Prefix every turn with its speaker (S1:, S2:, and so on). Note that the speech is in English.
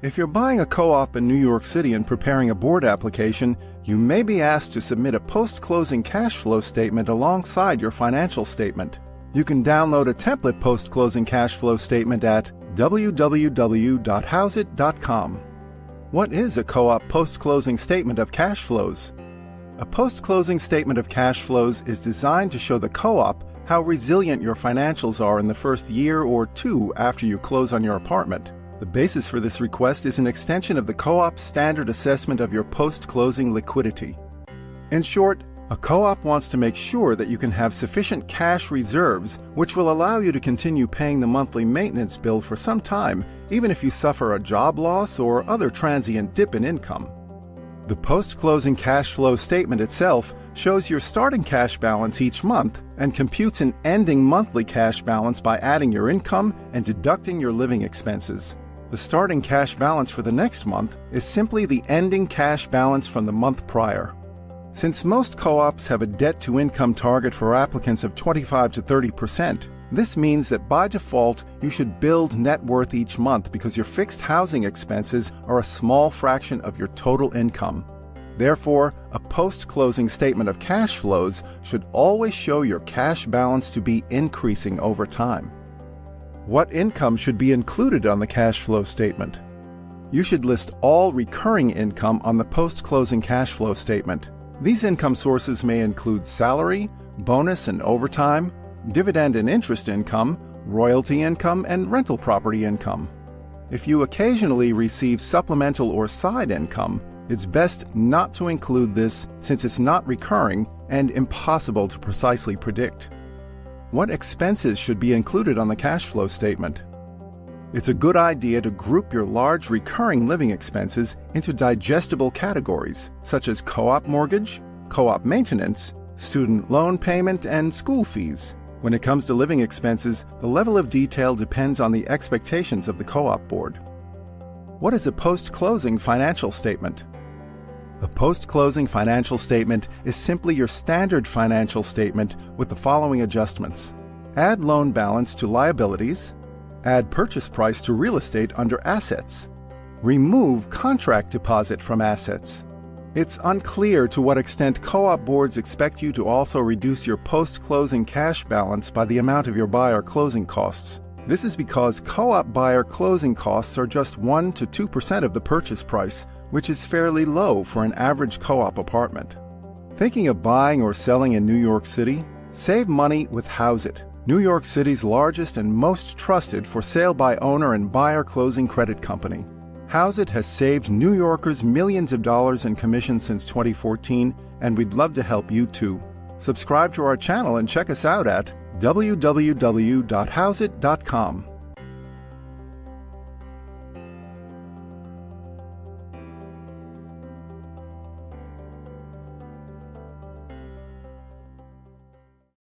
S1: If you're buying a co-op in New York City and preparing a board application, you may be asked to submit a post-closing cash flow statement alongside your financial statement. You can download a template post-closing cash flow statement at www.hauseit.com. What is a co-op post-closing statement of cash flows? A post-closing statement of cash flows is designed to show the co-op how resilient your financials are in the first year or two after you close on your apartment. The basis for this request is an extension of the co-op's standard assessment of your post-closing liquidity. In short, a co-op wants to make sure that you can have sufficient cash reserves, which will allow you to continue paying the monthly maintenance bill for some time, even if you suffer a job loss or other transient dip in income. The post-closing cash flow statement itself shows your starting cash balance each month and computes an ending monthly cash balance by adding your income and deducting your living expenses. The starting cash balance for the next month is simply the ending cash balance from the month prior. Since most co-ops have a debt-to-income target for applicants of 25 to 30%, this means that by default you should build net worth each month because your fixed housing expenses are a small fraction of your total income. Therefore, a post-closing statement of cash flows should always show your cash balance to be increasing over time. What income should be included on the cash flow statement? You should list all recurring income on the post-closing cash flow statement. These income sources may include salary, bonus and overtime, dividend and interest income, royalty income, and rental property income. If you occasionally receive supplemental or side income, it's best not to include this since it's not recurring and impossible to precisely predict. What expenses should be included on the cash flow statement? It's a good idea to group your large recurring living expenses into digestible categories, such as co-op mortgage, co-op maintenance, student loan payment, and school fees. When it comes to living expenses, the level of detail depends on the expectations of the co-op board. What is a post-closing financial statement? A post-closing financial statement is simply your standard financial statement with the following adjustments. Add loan balance to liabilities. Add purchase price to real estate under assets. Remove contract deposit from assets. It's unclear to what extent co-op boards expect you to also reduce your post-closing cash balance by the amount of your buyer closing costs. This is because co-op buyer closing costs are just 1 to 2% of the purchase price, which is fairly low for an average co-op apartment. Thinking of buying or selling in New York City? Save money with Hauseit, New York City's largest and most trusted for sale by owner and buyer closing credit company. Hauseit has saved New Yorkers millions of dollars in commissions since 2014, and we'd love to help you too. Subscribe to our channel and check us out at www.hauseit.com.